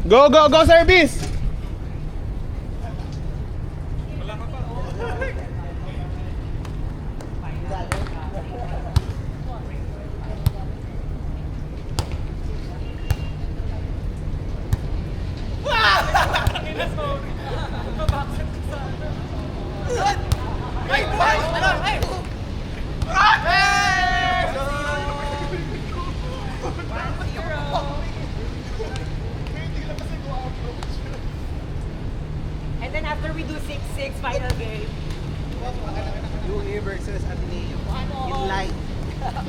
Go, go, go, service! And then after we do 6-6 final game. UE versus Ateneo. In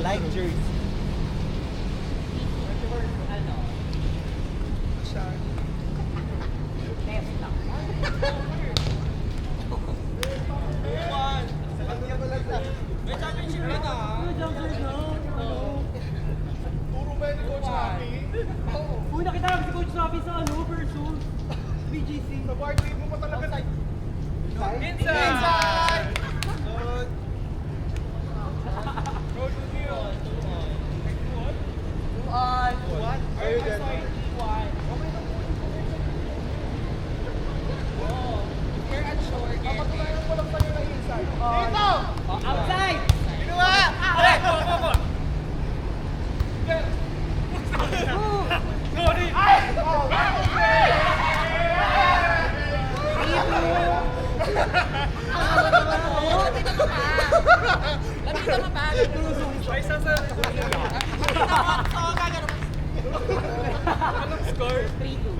light jersey. Ano? Left lang. May championship na na. Puro ba ni Coach Rafi? Uy, nakita namin si Coach Rafi sa ano versus BGC. Sa bar trip mo pa talaga na. Inside! Good. Coach Udiro. One. Ayun din. Papatunayan ko lang sa'yo na inside. Dito! Outside! Ginawa! Sorry! Ay, sasa. Anong score? 3-2.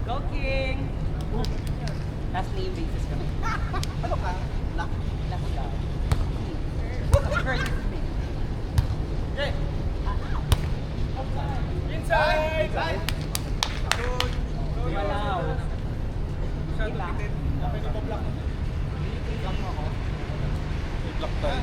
Go King! Last name basis kami. Ano ka? Lock. Last daw. Curtis Smith. Inside! Malaw. Diba? Okay na pa-block. Block mo ako. Block tayo.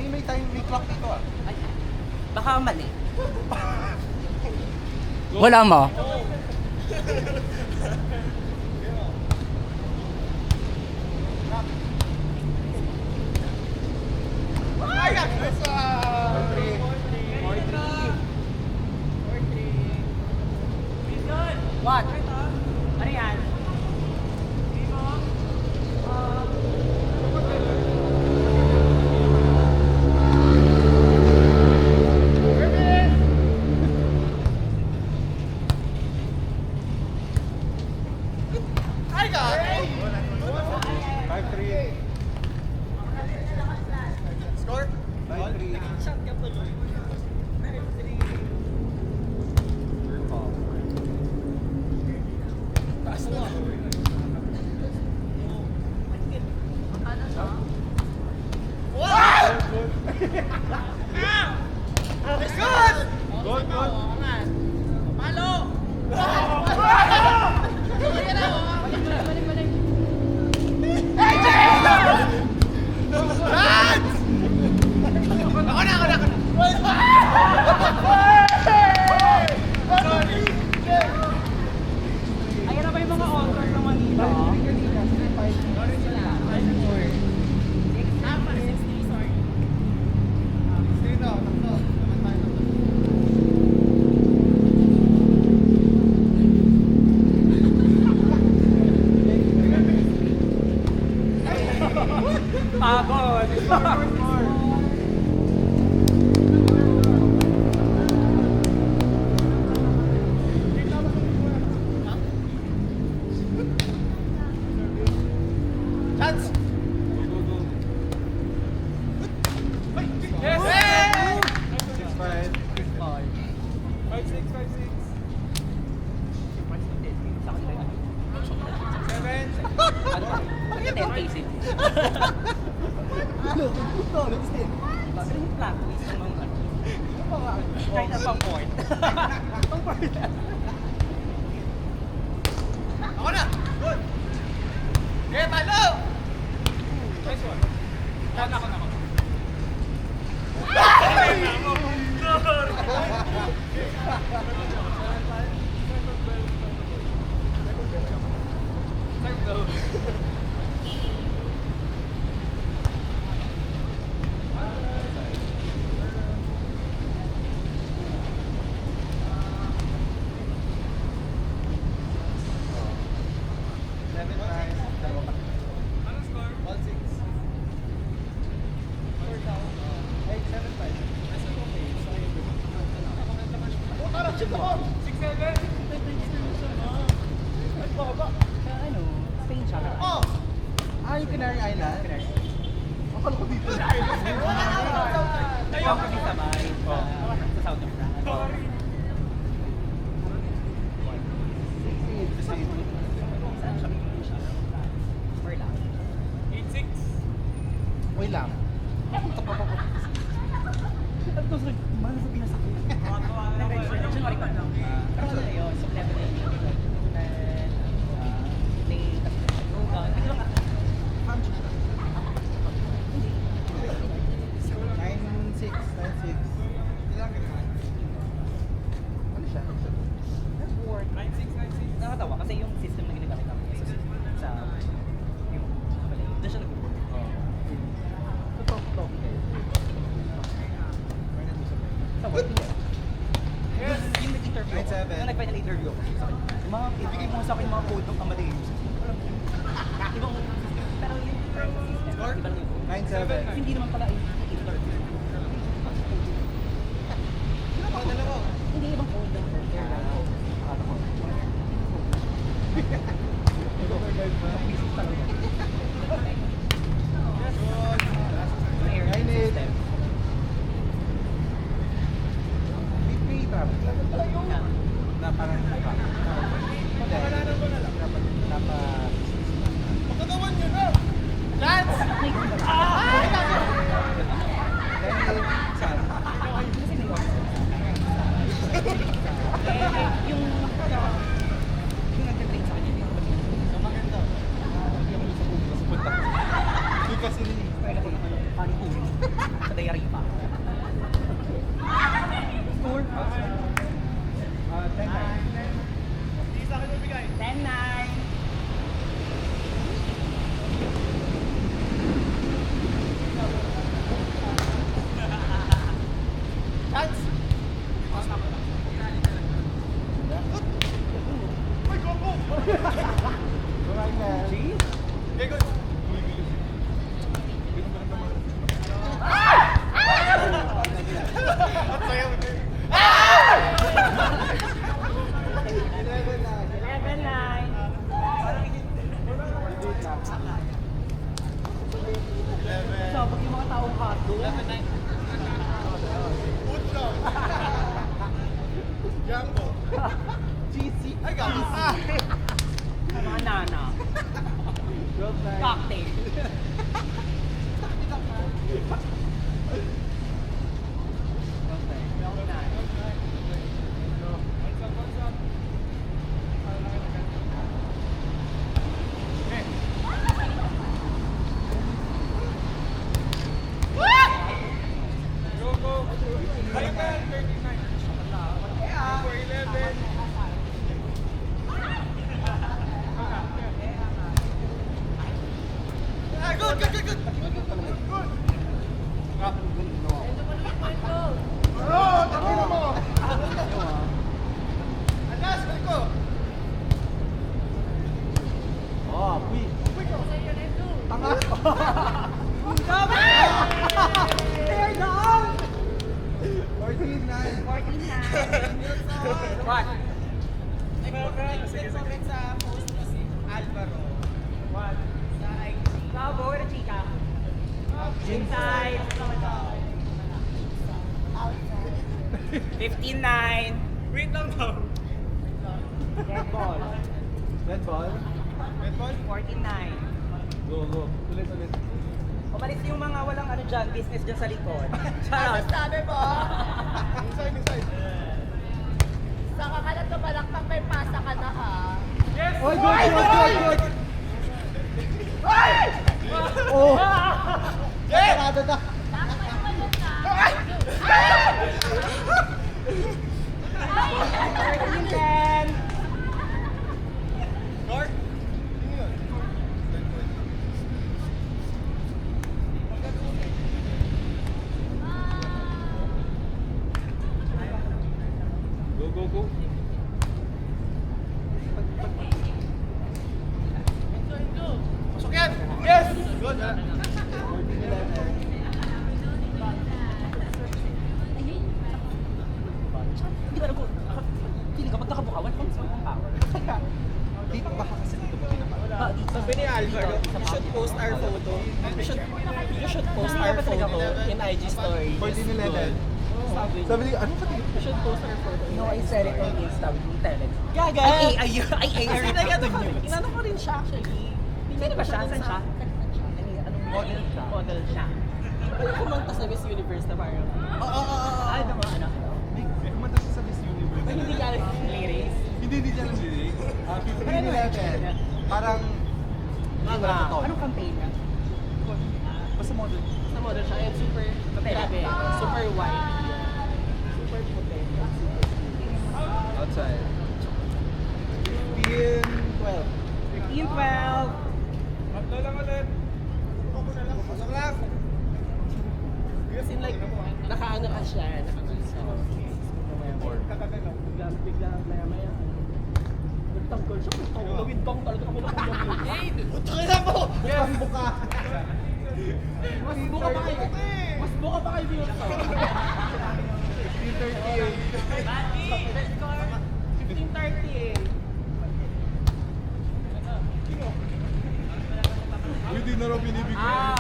May time, may clock dito ah. Ay, baka mali. Wala mo. Ay, nasa! 4-3. What? Ano yan? Ay, God! 5-3. Score? 5-3. It's good! Good, good. Ayan na ba yung mga authors ng Manila? Pagod. Chance! Yes! 6-5. 5-6, 5-6. 7. Bakit 10 cases? Bakit yung flat twist ng mga try na pang point. Pang point. Ako na! Good! Okay, talo! Nice one. Ako na. Ano, Spain siya. Oh! Ah, yung Canary Island? Akala ko dito. Nagpapang kami sabay sa South of France. Saan siya? Or lang? 8-6. Wait lang. At gusto ko, mahal sa pinasakit. January pa. Pero ano na yun, so level na yun. May yoga. Hindi ko lang 9-6. Ano siya? work. 9-6. Nakakatawa kasi yung system na ginagamit namin sa yung doon siya nag-work. Talk. Sa work niya. Yung nag-interview ako, 9-7. nung nag-final interview ako, sabi niya, mga ibigay mo sa akin yung mga code ng kamatay. Ibang, pero yung system, iba lang yung code. 9-7. Hindi naman pala yung interview. Hindi ibang code ng code. Ano ko? Basic talaga. Air system. May traffic lang. Na parang Pagkagawan nyo na! Lance! Yung nagtitrain sa kanya dito. So maganda. Hindi ako sa Google. Punta ko. Hindi kasi Kaya na ko naman yung panipuri. Sa diary pa. Score? 10-9. Hindi sa akin mabigay. 10-9. Lance! Ay, go! Jeez. Okay, good. At sayaw. 11-9. Sabag yung mga taong hato. 11-9. Puto. Jumbo. GC. Ay, gago. Mga nana. Cocktail. Go. Balik ka, 39. For 11. Ah, good. Takina mo. Alas, balik ko. Oh, quick. Tanga. Tear down! 14-9. 14-9. What? Nag-comment sa post mo si Alvaro. What? Bravo, where the chica? Inside. 15-9. Wait lang daw. Red ball. Red ball. Red ball? 14-9. Go. Ulit. Umalis yung mga walang ano dyan, business dyan sa likod. Charot. Sabi mo, Inside. sa kakalat na balaktak may pasa ka na ha. Yes! Oy, good. Oh. Yes! Parado na. Yung 10. Guard? Sino yun? Go. Pasok yan! Yes! Good! Hindi ba nag power comes with power. Dito baka kasi dito mo pinapakita. Sabi ni Alvaro, you should post our photo. You should post our photo in IG story. 14-11. Sabi niya. Sabi niya, ano ka dito? You should post our photo. No, I said it on Insta with Telex. Gaga! Ay, Inano ko rin siya actually. Sino ba siya? Saan siya? Anong model siya? Model siya. Ay, kumanta sa Miss Universe na parang. Ay, ano ano? May kumanta siya sa Miss Universe. Ay, hindi galing lyrics. Hindi siya lang lyrics. 15-11. Parang, Diba? Anong campaign niya? basta model. Sa model siya. And super, grabe. Super wide. Super puti. Outside. 15-12. 15-12. Tatlo lang ulit. Pasok lang. Kasi like, nakaano ka siya. Bigla, maya-maya. Nagtanggol siya. Tawid bang talaga ako nakulang. Hey! Utang na po! Yes! Buka! Mas buka pa kayo. Mas buka pa kayo dito. 15:30 eh. Hindi na raw binibigyan.